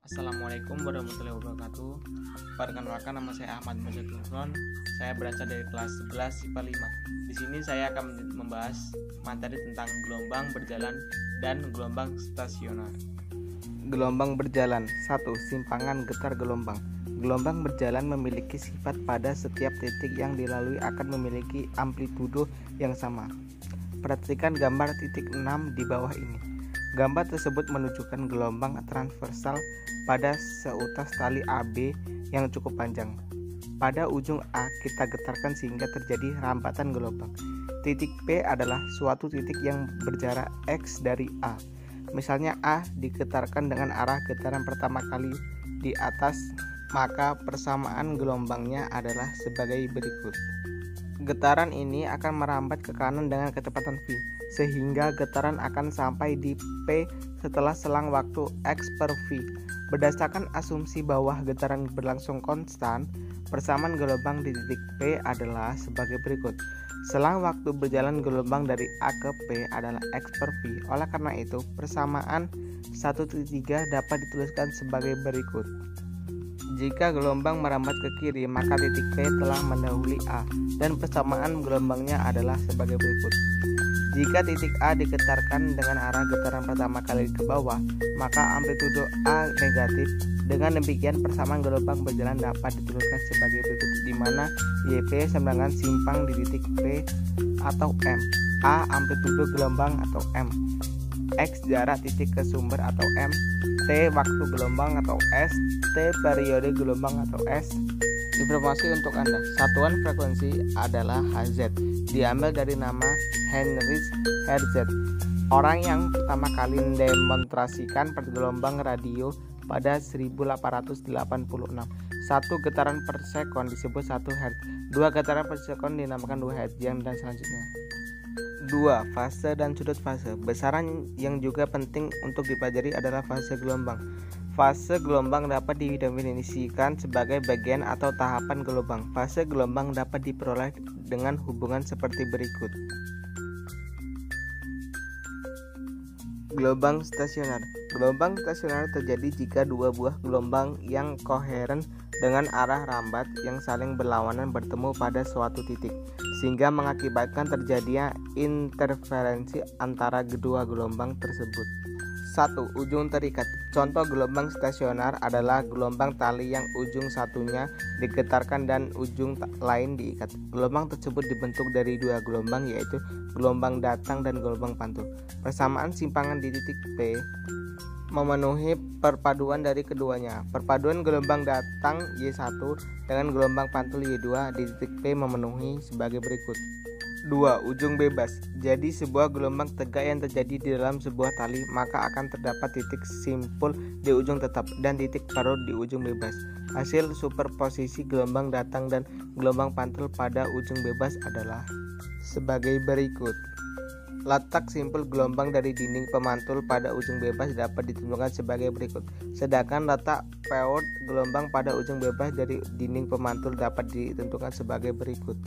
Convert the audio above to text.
Assalamualaikum warahmatullahi wabarakatuh. Perkenalkan, nama saya Ahmad Mujahid Nurron. Saya berasal dari kelas 11 IPA 5. Di sini saya akan membahas materi tentang gelombang berjalan dan gelombang stasioner. Gelombang berjalan. 1. Simpangan getar gelombang. Gelombang berjalan memiliki sifat pada setiap titik yang dilalui akan memiliki amplitudo yang sama. Perhatikan gambar titik 6 di bawah ini. Gambar tersebut menunjukkan gelombang transversal pada seutas tali AB yang cukup panjang. Pada ujung A kita getarkan sehingga terjadi rambatan gelombang. Titik P adalah suatu titik yang berjarak X dari A. Misalnya A digetarkan dengan arah getaran pertama kali di atas, maka persamaan gelombangnya adalah sebagai berikut. Getaran ini akan merambat ke kanan dengan kecepatan v, sehingga getaran akan sampai di P setelah selang waktu X per v. Berdasarkan asumsi bahwa getaran berlangsung konstan, persamaan gelombang di titik P adalah sebagai berikut. Selang waktu berjalan gelombang dari A ke P adalah X per v. Oleh karena itu, persamaan 1/3 dapat dituliskan sebagai berikut. Jika gelombang merambat ke kiri, maka titik P telah mendahului A, dan persamaan gelombangnya adalah sebagai berikut. Jika titik A digetarkan dengan arah getaran pertama kali ke bawah, maka amplitudo A negatif. Dengan demikian, persamaan gelombang berjalan dapat dituliskan sebagai berikut, di mana YP sedangkan simpang di titik P atau M, A amplitudo gelombang atau M, X jarak titik ke sumber atau M, T waktu gelombang atau S, T periode gelombang atau S. Informasi untuk Anda, satuan frekuensi adalah Hz, diambil dari nama Heinrich Hertz, orang yang pertama kali mendemonstrasikan pergelombang radio pada 1886. Satu getaran per sekon disebut 1 Hz, dua getaran per sekon dinamakan 2 Hz, dan selanjutnya. 2. Fase dan sudut fase. Besaran yang juga penting untuk dipelajari adalah fase gelombang. Fase gelombang dapat didefinisikan sebagai bagian atau tahapan gelombang. Fase gelombang dapat diperoleh dengan hubungan seperti berikut. Gelombang stasioner. Gelombang stasioner terjadi jika dua buah gelombang yang koheren dengan arah rambat yang saling berlawanan bertemu pada suatu titik, sehingga mengakibatkan terjadinya interferensi antara kedua gelombang tersebut. 1. Ujung terikat. Contoh gelombang stasioner adalah gelombang tali yang ujung satunya digetarkan dan ujung lain diikat. Gelombang tersebut dibentuk dari dua gelombang, yaitu gelombang datang dan gelombang pantul. Persamaan simpangan di titik P memenuhi perpaduan dari keduanya. Perpaduan gelombang datang Y1 dengan gelombang pantul Y2 di titik P memenuhi sebagai berikut. 2. Ujung bebas. Jadi sebuah gelombang tegak yang terjadi di dalam sebuah tali, maka akan terdapat titik simpul di ujung tetap dan titik parut di ujung bebas. Hasil superposisi gelombang datang dan gelombang pantul pada ujung bebas adalah sebagai berikut. Letak simpul gelombang dari dinding pemantul pada ujung bebas dapat ditentukan sebagai berikut. Sedangkan letak parut gelombang pada ujung bebas dari dinding pemantul dapat ditentukan sebagai berikut.